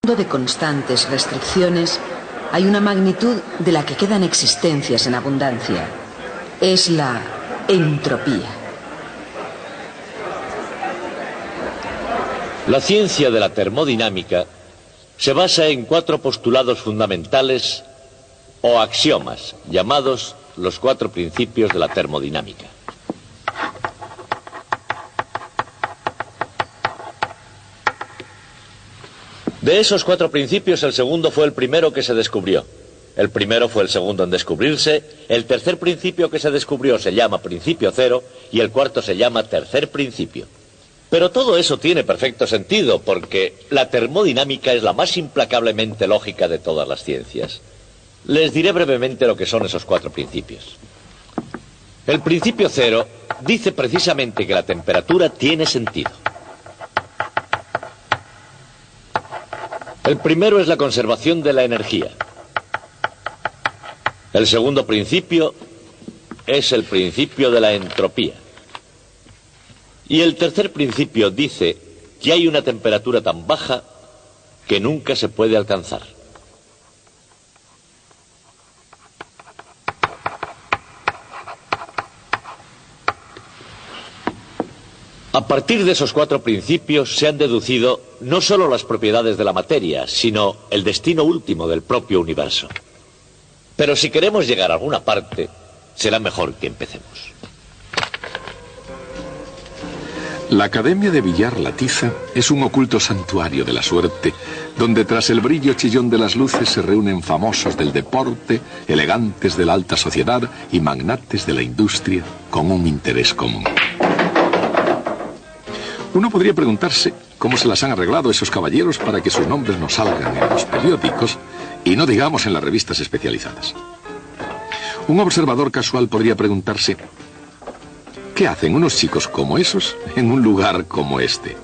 mundo de constantes restricciones, hay una magnitud de la que quedan existencias en abundancia. Es la entropía. La ciencia de la termodinámica se basa en 4 postulados fundamentales o axiomas, llamados los 4 principios de la termodinámica. De esos 4 principios, el segundo fue el primero que se descubrió. El primero fue el segundo en descubrirse. El tercer principio que se descubrió se llama principio cero y el cuarto se llama tercer principio. Pero todo eso tiene perfecto sentido porque la termodinámica es la más implacablemente lógica de todas las ciencias. Les diré brevemente lo que son esos 4 principios. El principio cero dice precisamente que la temperatura tiene sentido. El primero es la conservación de la energía. El segundo principio es el principio de la entropía. Y el tercer principio dice que hay una temperatura tan baja que nunca se puede alcanzar. A partir de esos 4 principios se han deducido no solo las propiedades de la materia, sino el destino último del propio universo. Pero si queremos llegar a alguna parte, será mejor que empecemos. La Academia de Billar La Tiza es un oculto santuario de la suerte, donde tras el brillo chillón de las luces se reúnen famosos del deporte, elegantes de la alta sociedad y magnates de la industria con un interés común. Uno podría preguntarse cómo se las han arreglado esos caballeros para que sus nombres no salgan en los periódicos y no digamos en las revistas especializadas. Un observador casual podría preguntarse: ¿qué hacen unos chicos como esos en un lugar como este?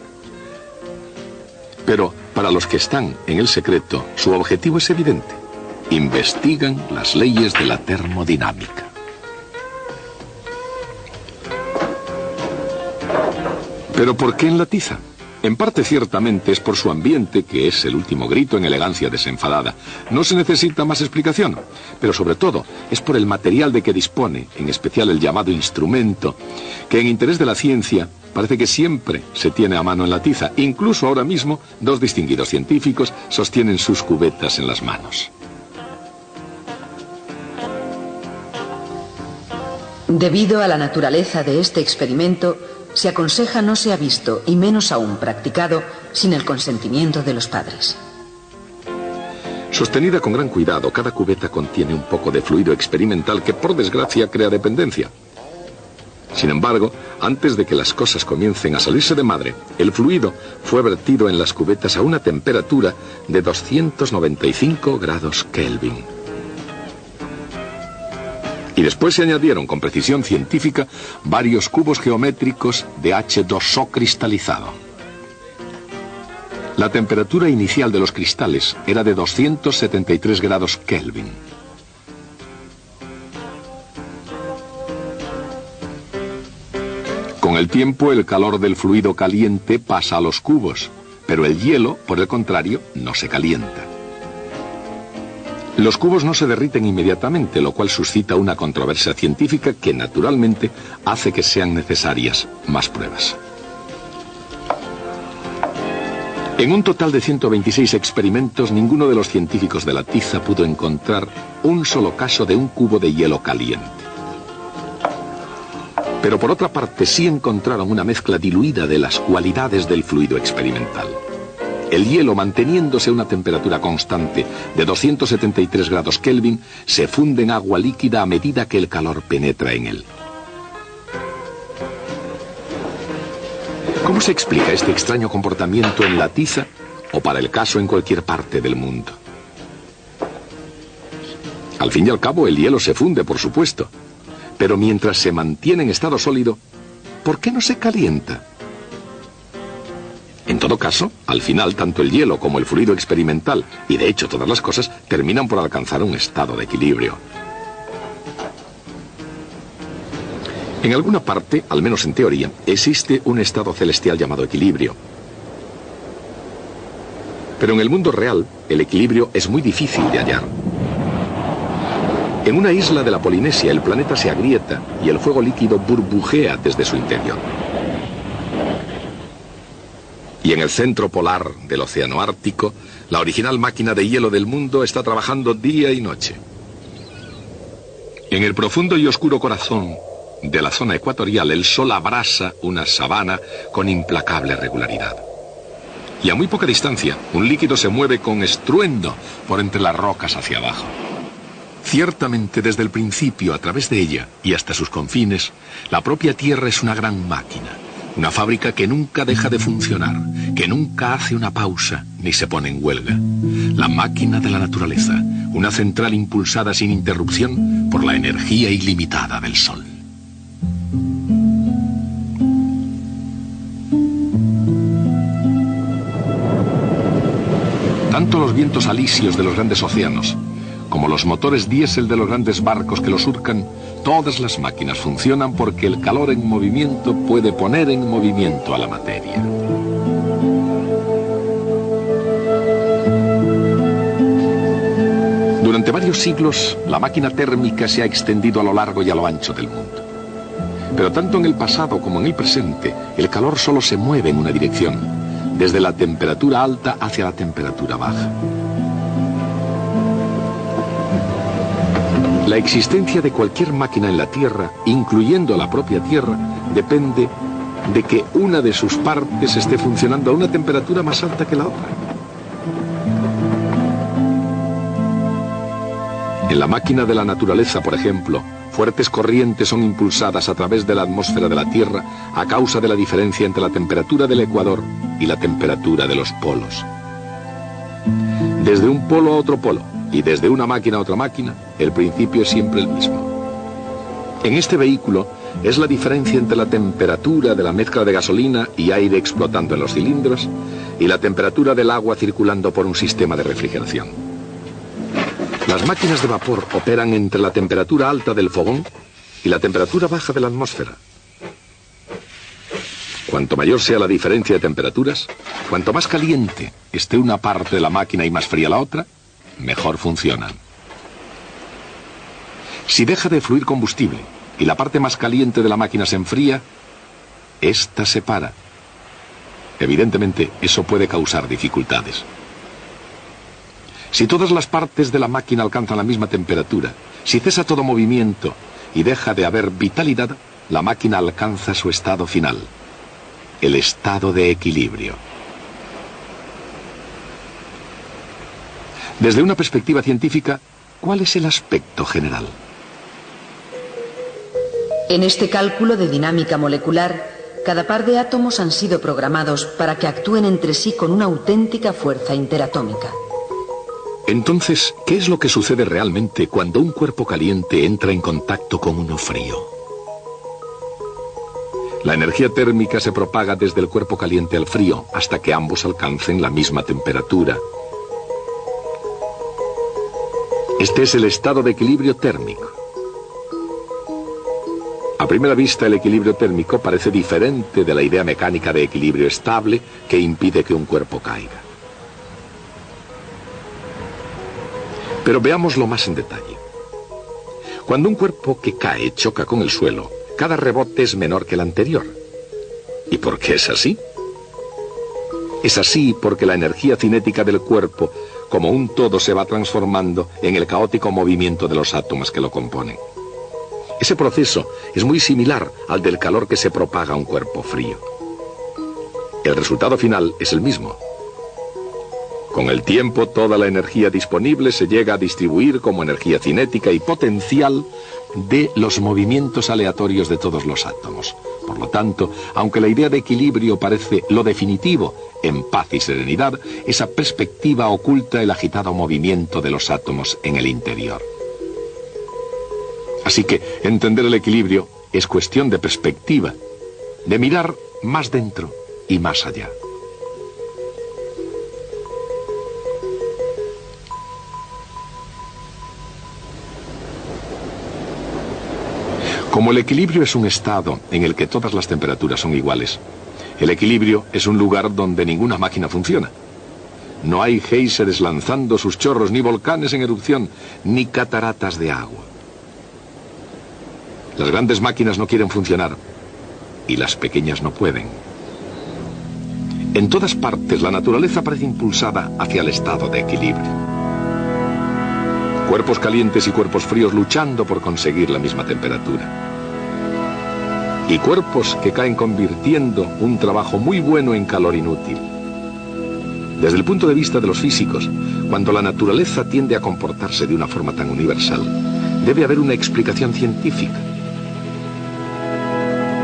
Pero para los que están en el secreto, su objetivo es evidente. Investigan las leyes de la termodinámica. ¿Pero por qué en La Tiza? En parte ciertamente es por su ambiente, que es el último grito en elegancia desenfadada. No se necesita más explicación, pero sobre todo es por el material de que dispone, en especial el llamado instrumento, que en interés de la ciencia parece que siempre se tiene a mano en La Tiza. Incluso ahora mismo 2 distinguidos científicos sostienen sus cubetas en las manos. Debido a la naturaleza de este experimento, se aconseja no sea visto, y menos aún practicado, sin el consentimiento de los padres. Sostenida con gran cuidado, cada cubeta contiene un poco de fluido experimental que, por desgracia, crea dependencia. Sin embargo, antes de que las cosas comiencen a salirse de madre, el fluido fue vertido en las cubetas a una temperatura de 295 grados Kelvin. Y después se añadieron con precisión científica varios cubos geométricos de H2O cristalizado. La temperatura inicial de los cristales era de 273 grados Kelvin. Con el tiempo, el calor del fluido caliente pasa a los cubos, pero el hielo, por el contrario, no se calienta. Los cubos no se derriten inmediatamente, lo cual suscita una controversia científica que, naturalmente, hace que sean necesarias más pruebas. En un total de 126 experimentos, ninguno de los científicos de La Tiza pudo encontrar un solo caso de un cubo de hielo caliente. Pero por otra parte, sí encontraron una mezcla diluida de las cualidades del fluido experimental. El hielo, manteniéndose a una temperatura constante de 273 grados Kelvin, se funde en agua líquida a medida que el calor penetra en él. ¿Cómo se explica este extraño comportamiento en La Tiza o, para el caso, en cualquier parte del mundo? Al fin y al cabo, el hielo se funde, por supuesto. Pero mientras se mantiene en estado sólido, ¿por qué no se calienta? En todo caso, al final, tanto el hielo como el fluido experimental, y de hecho todas las cosas, terminan por alcanzar un estado de equilibrio. En alguna parte, al menos en teoría, existe un estado celestial llamado equilibrio. Pero en el mundo real, el equilibrio es muy difícil de hallar. En una isla de la Polinesia, el planeta se agrieta y el fuego líquido burbujea desde su interior. Y en el centro polar del océano Ártico, la original máquina de hielo del mundo está trabajando día y noche. En el profundo y oscuro corazón de la zona ecuatorial, el sol abrasa una sabana con implacable regularidad. Y a muy poca distancia, un líquido se mueve con estruendo por entre las rocas hacia abajo. Ciertamente, desde el principio, a través de ella y hasta sus confines, la propia Tierra es una gran máquina, una fábrica que nunca deja de funcionar, que nunca hace una pausa ni se pone en huelga. La máquina de la naturaleza, una central impulsada sin interrupción por la energía ilimitada del Sol. Tanto los vientos alisios de los grandes océanos, como los motores diésel de los grandes barcos que los surcan, todas las máquinas funcionan porque el calor en movimiento puede poner en movimiento a la materia. Durante varios siglos, la máquina térmica se ha extendido a lo largo y a lo ancho del mundo. Pero tanto en el pasado como en el presente, el calor solo se mueve en una dirección, desde la temperatura alta hacia la temperatura baja. La existencia de cualquier máquina en la Tierra, incluyendo la propia Tierra, depende de que una de sus partes esté funcionando a una temperatura más alta que la otra. En la máquina de la naturaleza, por ejemplo, fuertes corrientes son impulsadas a través de la atmósfera de la Tierra a causa de la diferencia entre la temperatura del ecuador y la temperatura de los polos. Desde un polo a otro polo, y desde una máquina a otra máquina, el principio es siempre el mismo. En este vehículo es la diferencia entre la temperatura de la mezcla de gasolina y aire explotando en los cilindros y la temperatura del agua circulando por un sistema de refrigeración. Las máquinas de vapor operan entre la temperatura alta del fogón y la temperatura baja de la atmósfera. Cuanto mayor sea la diferencia de temperaturas, cuanto más caliente esté una parte de la máquina y más fría la otra, mejor funcionan. Si deja de fluir combustible y la parte más caliente de la máquina se enfría, esta se para. Evidentemente, eso puede causar dificultades. Si todas las partes de la máquina alcanzan la misma temperatura, si cesa todo movimiento y deja de haber vitalidad, la máquina alcanza su estado final, el estado de equilibrio. Desde una perspectiva científica, ¿cuál es el aspecto general? En este cálculo de dinámica molecular, cada par de átomos han sido programados para que actúen entre sí con una auténtica fuerza interatómica. Entonces, ¿qué es lo que sucede realmente cuando un cuerpo caliente entra en contacto con uno frío? La energía térmica se propaga desde el cuerpo caliente al frío hasta que ambos alcancen la misma temperatura. Este es el estado de equilibrio térmico. A primera vista, el equilibrio térmico parece diferente de la idea mecánica de equilibrio estable que impide que un cuerpo caiga. Pero veámoslo más en detalle. Cuando un cuerpo que cae choca con el suelo, cada rebote es menor que el anterior. ¿Y por qué es así? Es así porque la energía cinética del cuerpo, como un todo, se va transformando en el caótico movimiento de los átomos que lo componen. Ese proceso es muy similar al del calor que se propaga a un cuerpo frío. El resultado final es el mismo. Con el tiempo, toda la energía disponible se llega a distribuir como energía cinética y potencial de los movimientos aleatorios de todos los átomos. Por lo tanto, aunque la idea de equilibrio parece lo definitivo en paz y serenidad, esa perspectiva oculta el agitado movimiento de los átomos en el interior. Así que entender el equilibrio es cuestión de perspectiva, de mirar más dentro y más allá. Como el equilibrio es un estado en el que todas las temperaturas son iguales, el equilibrio es un lugar donde ninguna máquina funciona. No hay géiseres lanzando sus chorros, ni volcanes en erupción, ni cataratas de agua. Las grandes máquinas no quieren funcionar y las pequeñas no pueden. En todas partes la naturaleza parece impulsada hacia el estado de equilibrio. Cuerpos calientes y cuerpos fríos luchando por conseguir la misma temperatura. Y cuerpos que caen convirtiendo un trabajo muy bueno en calor inútil. Desde el punto de vista de los físicos, cuando la naturaleza tiende a comportarse de una forma tan universal, debe haber una explicación científica.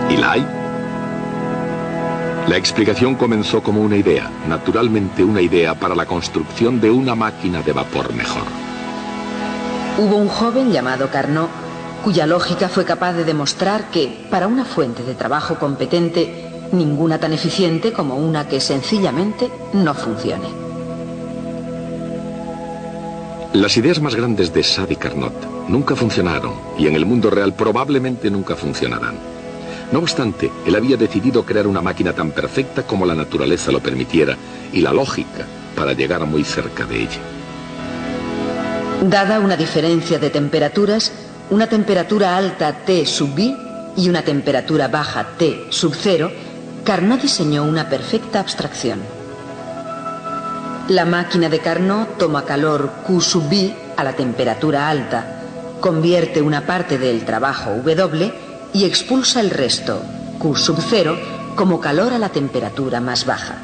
¿Y la hay? La explicación comenzó como una idea, naturalmente una idea para la construcción de una máquina de vapor mejor. Hubo un joven llamado Carnot, cuya lógica fue capaz de demostrar que, para una fuente de trabajo competente, ninguna tan eficiente como una que sencillamente no funcione. Las ideas más grandes de Sadi Carnot nunca funcionaron y en el mundo real probablemente nunca funcionarán. No obstante, él había decidido crear una máquina tan perfecta como la naturaleza lo permitiera y la lógica para llegar muy cerca de ella. Dada una diferencia de temperaturas, una temperatura alta T sub B y una temperatura baja T sub 0, Carnot diseñó una perfecta abstracción. La máquina de Carnot toma calor Q sub B a la temperatura alta, convierte una parte del trabajo W y expulsa el resto, Q sub 0, como calor a la temperatura más baja.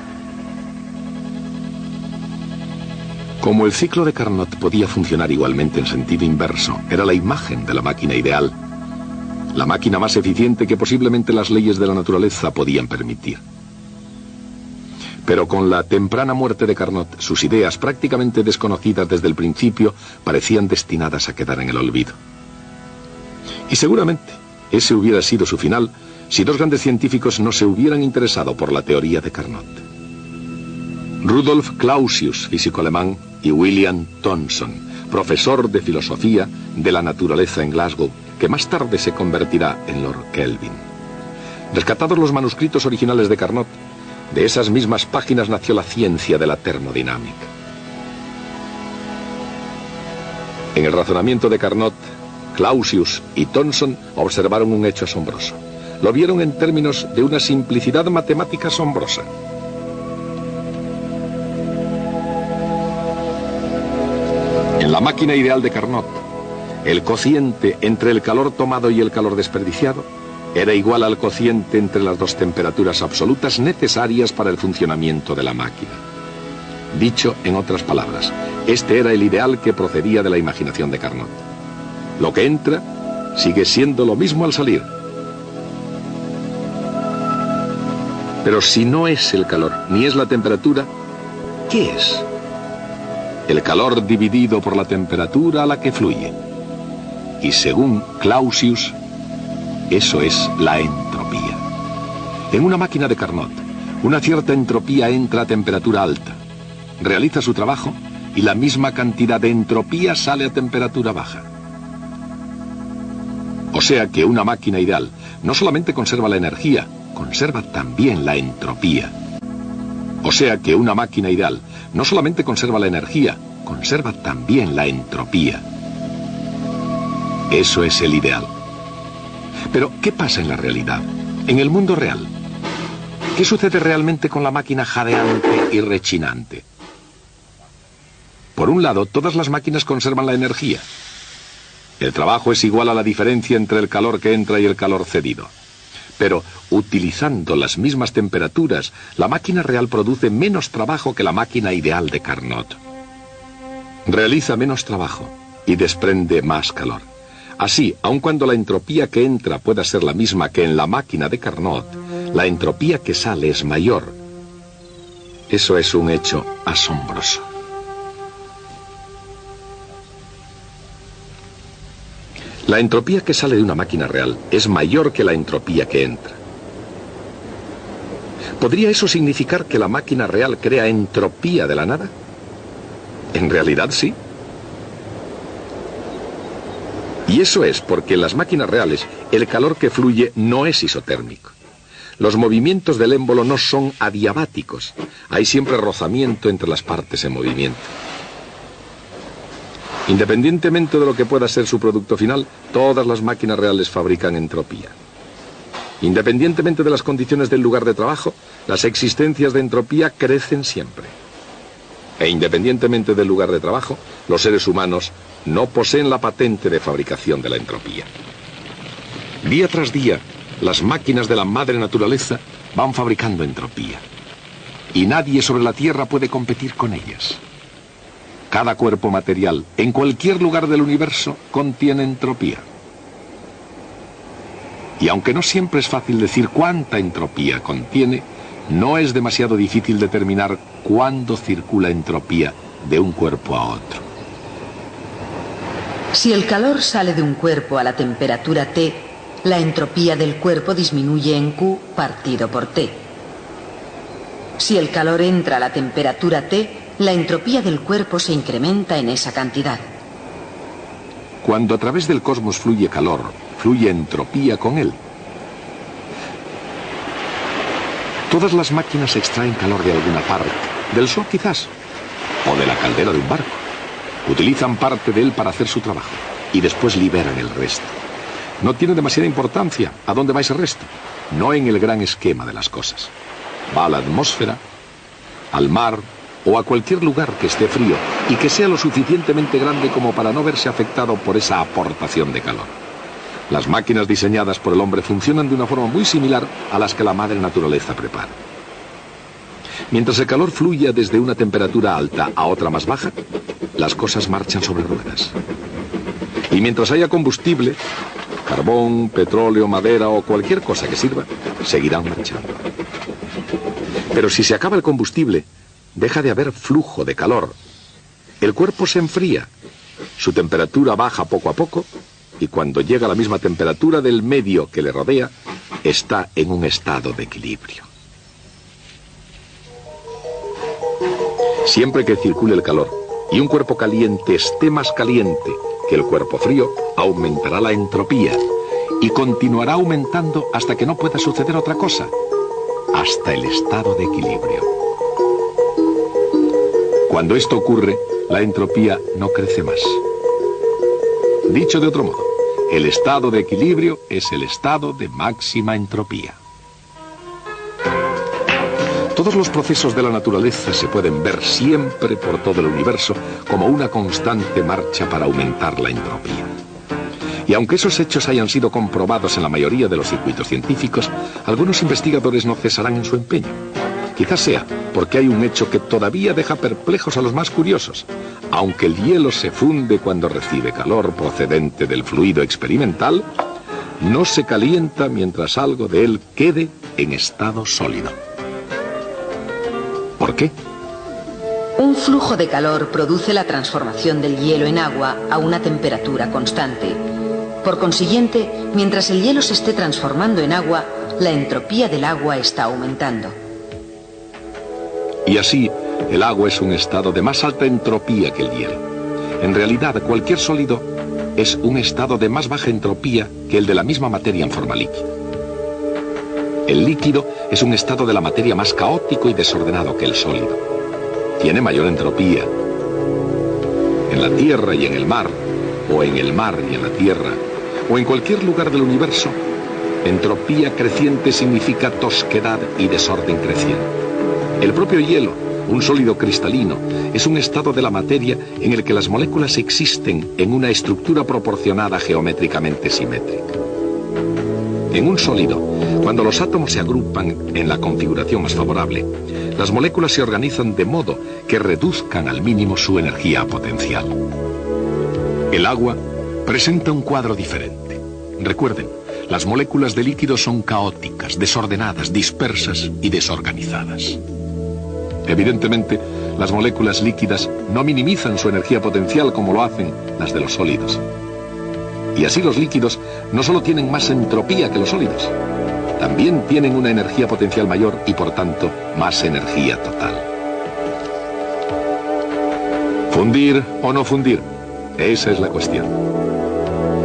Como el ciclo de Carnot podía funcionar igualmente en sentido inverso, era la imagen de la máquina ideal, la máquina más eficiente que posiblemente las leyes de la naturaleza podían permitir. Pero con la temprana muerte de Carnot, sus ideas, prácticamente desconocidas desde el principio, parecían destinadas a quedar en el olvido. Y seguramente ese hubiera sido su final si dos grandes científicos no se hubieran interesado por la teoría de Carnot. Rudolf Clausius, físico alemán, y William Thomson, profesor de filosofía de la naturaleza en Glasgow, que más tarde se convertirá en Lord Kelvin. Rescatados los manuscritos originales de Carnot, de esas mismas páginas nació la ciencia de la termodinámica. En el razonamiento de Carnot, Clausius y Thomson observaron un hecho asombroso. Lo vieron en términos de una simplicidad matemática asombrosa. En la máquina ideal de Carnot, el cociente entre el calor tomado y el calor desperdiciado era igual al cociente entre las dos temperaturas absolutas necesarias para el funcionamiento de la máquina. Dicho en otras palabras, este era el ideal que procedía de la imaginación de Carnot. Lo que entra sigue siendo lo mismo al salir. Pero si no es el calor, ni es la temperatura, ¿qué es? El calor dividido por la temperatura a la que fluye. Y según Clausius, eso es la entropía. En una máquina de Carnot, una cierta entropía entra a temperatura alta, realiza su trabajo y la misma cantidad de entropía sale a temperatura baja. O sea que una máquina ideal no solamente conserva la energía, conserva también la entropía. O sea que una máquina ideal no solamente conserva la energía, conserva también la entropía. Eso es el ideal. Pero, ¿qué pasa en la realidad? En el mundo real. ¿Qué sucede realmente con la máquina jadeante y rechinante? Por un lado, todas las máquinas conservan la energía. El trabajo es igual a la diferencia entre el calor que entra y el calor cedido. Pero, utilizando las mismas temperaturas, la máquina real produce menos trabajo que la máquina ideal de Carnot. Realiza menos trabajo y desprende más calor. Así, aun cuando la entropía que entra pueda ser la misma que en la máquina de Carnot, la entropía que sale es mayor. Eso es un hecho asombroso. La entropía que sale de una máquina real es mayor que la entropía que entra. ¿Podría eso significar que la máquina real crea entropía de la nada? En realidad sí. Y eso es porque en las máquinas reales el calor que fluye no es isotérmico. Los movimientos del émbolo no son adiabáticos. Hay siempre rozamiento entre las partes en movimiento. Independientemente de lo que pueda ser su producto final, todas las máquinas reales fabrican entropía. Independientemente de las condiciones del lugar de trabajo, las existencias de entropía crecen siempre. E independientemente del lugar de trabajo, los seres humanos no poseen la patente de fabricación de la entropía. Día tras día, las máquinas de la madre naturaleza van fabricando entropía. Y nadie sobre la Tierra puede competir con ellas. Cada cuerpo material, en cualquier lugar del universo, contiene entropía. Y aunque no siempre es fácil decir cuánta entropía contiene, no es demasiado difícil determinar cuándo circula entropía de un cuerpo a otro. Si el calor sale de un cuerpo a la temperatura T, la entropía del cuerpo disminuye en Q partido por T. Si el calor entra a la temperatura T, la entropía del cuerpo se incrementa en esa cantidad. Cuando a través del cosmos fluye calor, fluye entropía con él. Todas las máquinas extraen calor de alguna parte, del sol quizás, o de la caldera de un barco. Utilizan parte de él para hacer su trabajo y después liberan el resto. No tiene demasiada importancia a dónde va ese resto, no en el gran esquema de las cosas. Va a la atmósfera, al mar o a cualquier lugar que esté frío y que sea lo suficientemente grande como para no verse afectado por esa aportación de calor. Las máquinas diseñadas por el hombre funcionan de una forma muy similar a las que la madre naturaleza prepara. Mientras el calor fluya desde una temperatura alta a otra más baja, las cosas marchan sobre ruedas. Y mientras haya combustible, carbón, petróleo, madera o cualquier cosa que sirva, seguirán marchando. Pero si se acaba el combustible, deja de haber flujo de calor. El cuerpo se enfría, su temperatura baja poco a poco y cuando llega a la misma temperatura del medio que le rodea, está en un estado de equilibrio. Siempre que circule el calor y un cuerpo caliente esté más caliente que el cuerpo frío, aumentará la entropía y continuará aumentando hasta que no pueda suceder otra cosa, hasta el estado de equilibrio. Cuando esto ocurre, la entropía no crece más. Dicho de otro modo, el estado de equilibrio es el estado de máxima entropía. Todos los procesos de la naturaleza se pueden ver siempre por todo el universo como una constante marcha para aumentar la entropía. Y aunque esos hechos hayan sido comprobados en la mayoría de los circuitos científicos, algunos investigadores no cesarán en su empeño. Quizás sea porque hay un hecho que todavía deja perplejos a los más curiosos. Aunque el hielo se funde cuando recibe calor procedente del fluido experimental, no se calienta mientras algo de él quede en estado sólido. ¿Por qué? Un flujo de calor produce la transformación del hielo en agua a una temperatura constante. Por consiguiente, mientras el hielo se esté transformando en agua, la entropía del agua está aumentando. Y así, el agua es un estado de más alta entropía que el hielo. En realidad, cualquier sólido es un estado de más baja entropía que el de la misma materia en forma líquida. El líquido es un estado de la materia más caótico y desordenado que el sólido. Tiene mayor entropía. En la tierra y en el mar, o en el mar y en la tierra, o en cualquier lugar del universo, entropía creciente significa tosquedad y desorden creciente. El propio hielo, un sólido cristalino, es un estado de la materia en el que las moléculas existen en una estructura proporcionada geométricamente simétrica. En un sólido, cuando los átomos se agrupan en la configuración más favorable, las moléculas se organizan de modo que reduzcan al mínimo su energía potencial. El agua presenta un cuadro diferente. Recuerden, las moléculas de líquido son caóticas, desordenadas, dispersas y desorganizadas. Evidentemente, las moléculas líquidas no minimizan su energía potencial como lo hacen las de los sólidos. Y así los líquidos no solo tienen más entropía que los sólidos, también tienen una energía potencial mayor y por tanto más energía total. ¿Fundir o no fundir? Esa es la cuestión.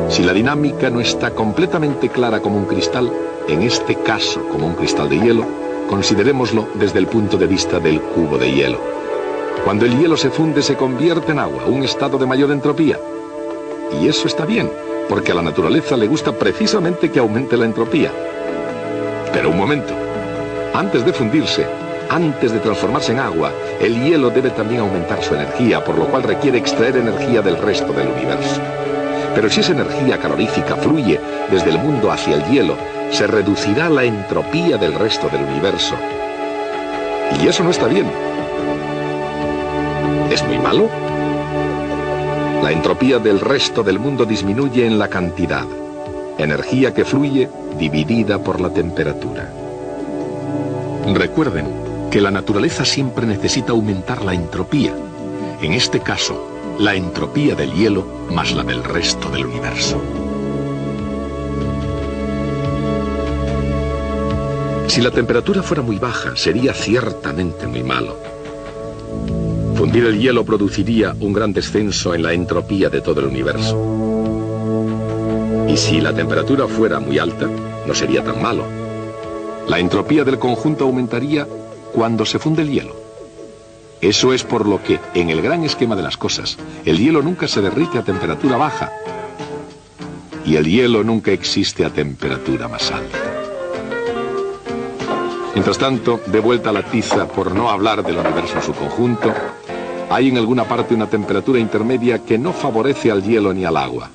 Si la dinámica no está completamente clara como un cristal, en este caso como un cristal de hielo, considerémoslo desde el punto de vista del cubo de hielo. Cuando el hielo se funde se convierte en agua, un estado de mayor entropía. Y eso está bien, porque a la naturaleza le gusta precisamente que aumente la entropía. Pero un momento, antes de fundirse, antes de transformarse en agua, el hielo debe también aumentar su energía, por lo cual requiere extraer energía del resto del universo. Pero si esa energía calorífica fluye desde el mundo hacia el hielo, se reducirá la entropía del resto del universo. Y eso no está bien. ¿Es muy malo? La entropía del resto del mundo disminuye en la cantidad. Energía que fluye dividida por la temperatura. Recuerden que la naturaleza siempre necesita aumentar la entropía. En este caso, la entropía del hielo más la del resto del universo. Si la temperatura fuera muy baja, sería ciertamente muy malo. Fundir el hielo produciría un gran descenso en la entropía de todo el universo. Y si la temperatura fuera muy alta, no sería tan malo. La entropía del conjunto aumentaría cuando se funde el hielo. Eso es por lo que, en el gran esquema de las cosas, el hielo nunca se derrite a temperatura baja. Y el hielo nunca existe a temperatura más alta. Mientras tanto, de vuelta a la tiza, por no hablar del universo en su conjunto, hay en alguna parte una temperatura intermedia que no favorece al hielo ni al agua.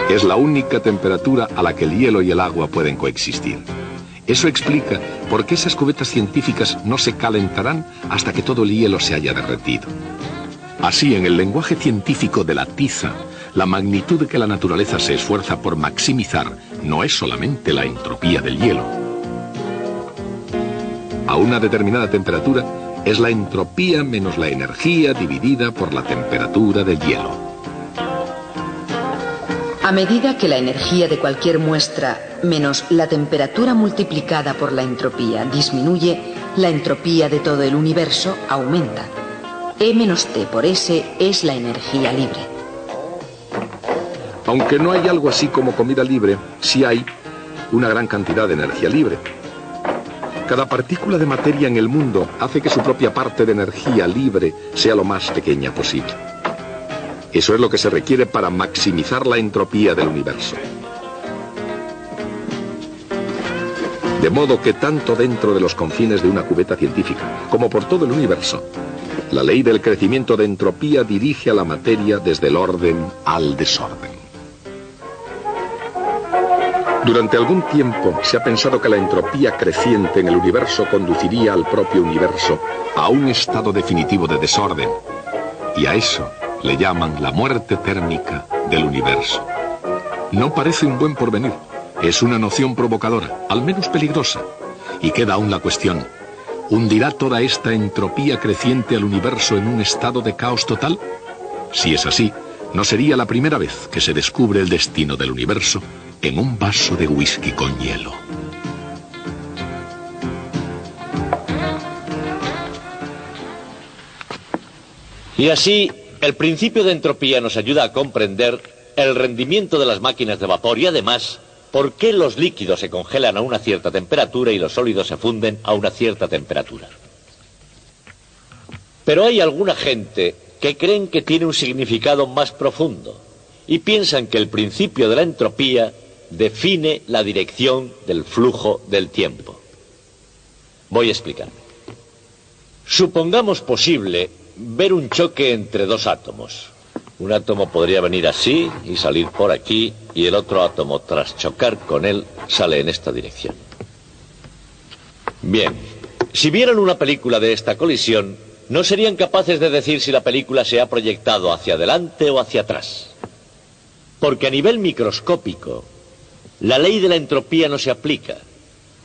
Es la única temperatura a la que el hielo y el agua pueden coexistir. Eso explica por qué esas cubetas científicas no se calentarán hasta que todo el hielo se haya derretido. Así, en el lenguaje científico de la tiza, la magnitud que la naturaleza se esfuerza por maximizar no es solamente la entropía del hielo. A una determinada temperatura es la entropía menos la energía dividida por la temperatura del hielo. A medida que la energía de cualquier muestra menos la temperatura multiplicada por la entropía disminuye, la entropía de todo el universo aumenta. E menos T por S es la energía libre. Aunque no hay algo así como comida libre, sí hay una gran cantidad de energía libre. Cada partícula de materia en el mundo hace que su propia parte de energía libre sea lo más pequeña posible. Eso es lo que se requiere para maximizar la entropía del universo. De modo que tanto dentro de los confines de una cubeta científica como por todo el universo, la ley del crecimiento de entropía dirige a la materia desde el orden al desorden. Durante algún tiempo se ha pensado que la entropía creciente en el universo conduciría al propio universo a un estado definitivo de desorden. Y a eso le llaman la muerte térmica del universo. No parece un buen porvenir. Es una noción provocadora, al menos peligrosa. Y queda aún la cuestión: ¿hundirá toda esta entropía creciente al universo en un estado de caos total? Si es así, no sería la primera vez que se descubre el destino del universo en un vaso de whisky con hielo. Y así, el principio de entropía nos ayuda a comprender el rendimiento de las máquinas de vapor y además por qué los líquidos se congelan a una cierta temperatura y los sólidos se funden a una cierta temperatura. Pero hay alguna gente que creen que tiene un significado más profundo y piensan que el principio de la entropía define la dirección del flujo del tiempo. Voy a explicarme. Supongamos posible ver un choque entre dos átomos. Un átomo podría venir así y salir por aquí, y el otro átomo, tras chocar con él, sale en esta dirección. Bien, si vieran una película de esta colisión, no serían capaces de decir si la película se ha proyectado hacia adelante o hacia atrás. Porque a nivel microscópico, la ley de la entropía no se aplica.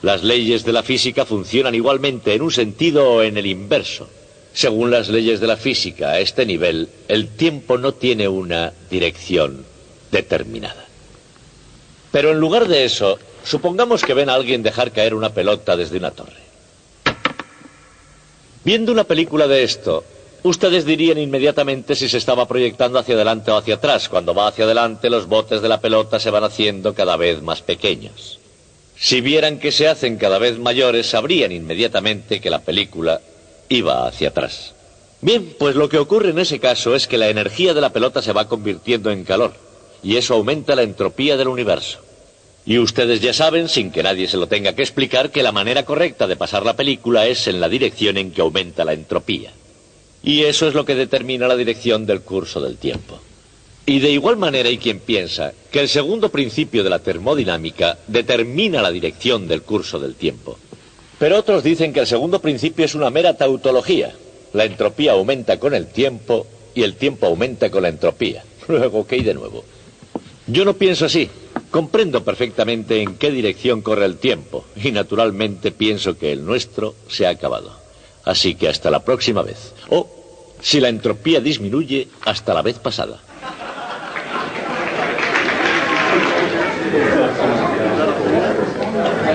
Las leyes de la física funcionan igualmente en un sentido o en el inverso. Según las leyes de la física, a este nivel, el tiempo no tiene una dirección determinada. Pero en lugar de eso, supongamos que ven a alguien dejar caer una pelota desde una torre. Viendo una película de esto, Ustedes dirían inmediatamente si se estaba proyectando hacia adelante o hacia atrás. Cuando va hacia adelante, los botes de la pelota se van haciendo cada vez más pequeños. Si vieran que se hacen cada vez mayores, sabrían inmediatamente que la película iba hacia atrás. Bien, pues lo que ocurre en ese caso es que la energía de la pelota se va convirtiendo en calor, y eso aumenta la entropía del universo. Y ustedes ya saben, sin que nadie se lo tenga que explicar, que la manera correcta de pasar la película es en la dirección en que aumenta la entropía. Y eso es lo que determina la dirección del curso del tiempo. Y de igual manera hay quien piensa que el segundo principio de la termodinámica determina la dirección del curso del tiempo. Pero otros dicen que el segundo principio es una mera tautología. La entropía aumenta con el tiempo y el tiempo aumenta con la entropía. Luego, ¿qué hay de nuevo? Yo no pienso así. Comprendo perfectamente en qué dirección corre el tiempo y naturalmente pienso que el nuestro se ha acabado. Así que hasta la próxima vez. O, si la entropía disminuye, hasta la vez pasada.